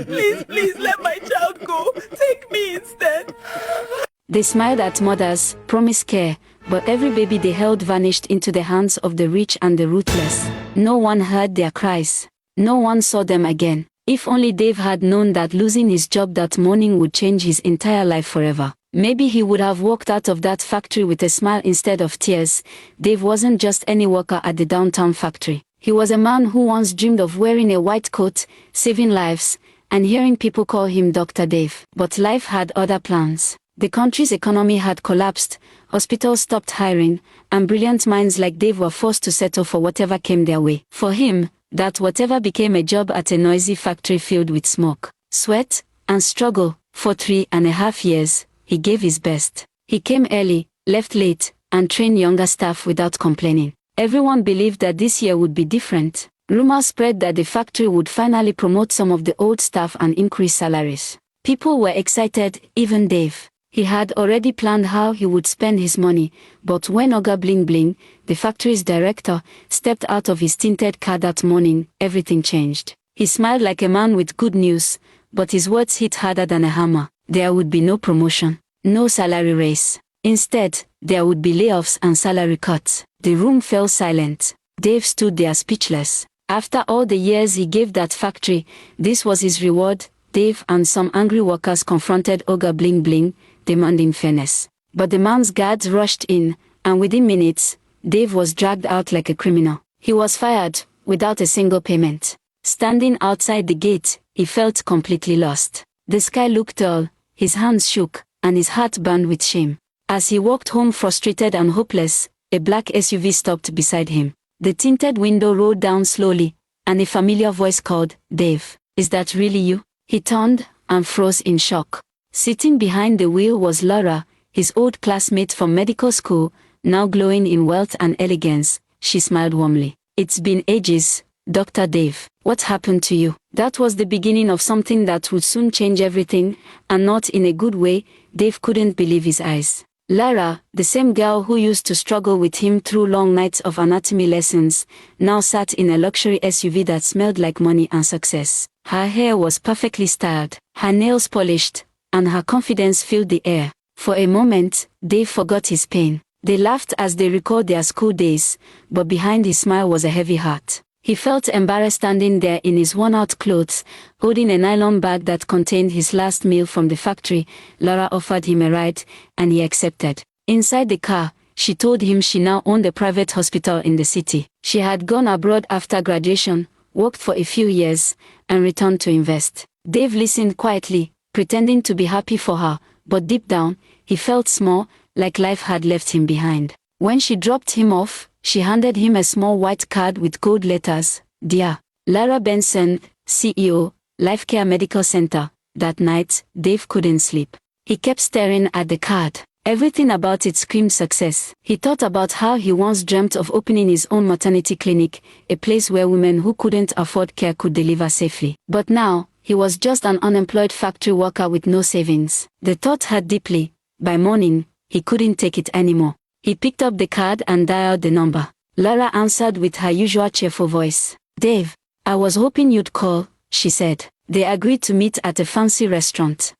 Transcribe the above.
Please, let my child go. Take me instead. They smiled at mothers, promised care, but every baby they held vanished into the hands of the rich and the ruthless. No one heard their cries. No one saw them again. If only Dave had known that losing his job that morning would change his entire life forever. Maybe he would have walked out of that factory with a smile instead of tears. Dave wasn't just any worker at the downtown factory. He was a man who once dreamed of wearing a white coat, saving lives, and hearing people call him Dr. Dave. But life had other plans. The country's economy had collapsed, hospitals stopped hiring, and brilliant minds like Dave were forced to settle for whatever came their way. For him, that whatever became a job at a noisy factory filled with smoke, sweat, and struggle. For 3.5 years, he gave his best. He came early, left late, and trained younger staff without complaining. Everyone believed that this year would be different. Rumors spread that the factory would finally promote some of the old staff and increase salaries. People were excited, even Dave. He had already planned how he would spend his money, but when Oga Bling Bling, the factory's director, stepped out of his tinted car that morning, everything changed. He smiled like a man with good news, but his words hit harder than a hammer. There would be no promotion, no salary raise. Instead, there would be layoffs and salary cuts. The room fell silent. Dave stood there speechless. After all the years he gave that factory, this was his reward. Dave and some angry workers confronted Oga Bling Bling, demanding fairness. But the man's guards rushed in, and within minutes, Dave was dragged out like a criminal. He was fired, without a single payment. Standing outside the gate, he felt completely lost. The sky looked dull, his hands shook, and his heart burned with shame. As he walked home frustrated and hopeless, a black SUV stopped beside him. The tinted window rolled down slowly, and a familiar voice called, "Dave, is that really you?" He turned, and froze in shock. Sitting behind the wheel was Laura, his old classmate from medical school, now glowing in wealth and elegance. She smiled warmly. "It's been ages, Dr. Dave. What happened to you?" That was the beginning of something that would soon change everything, and not in a good way. Dave couldn't believe his eyes. Lara, the same girl who used to struggle with him through long nights of anatomy lessons, now sat in a luxury SUV that smelled like money and success. Her hair was perfectly styled, her nails polished, and her confidence filled the air. For a moment, Dave forgot his pain. They laughed as they recalled their school days, but behind his smile was a heavy heart. He felt embarrassed standing there in his worn-out clothes, holding a nylon bag that contained his last meal from the factory. Laura offered him a ride, and he accepted. Inside the car, she told him she now owned a private hospital in the city. She had gone abroad after graduation, worked for a few years, and returned to invest. Dave listened quietly, pretending to be happy for her, but deep down, he felt small, like life had left him behind. When she dropped him off, she handed him a small white card with gold letters, "Dear Lara Benson, CEO, Lifecare Medical Center." That night, Dave couldn't sleep. He kept staring at the card. Everything about it screamed success. He thought about how he once dreamt of opening his own maternity clinic, a place where women who couldn't afford care could deliver safely. But now, he was just an unemployed factory worker with no savings. The thought hurt deeply. By morning, he couldn't take it anymore. He picked up the card and dialed the number. Laura answered with her usual cheerful voice. "Dave, I was hoping you'd call," she said. They agreed to meet at a fancy restaurant.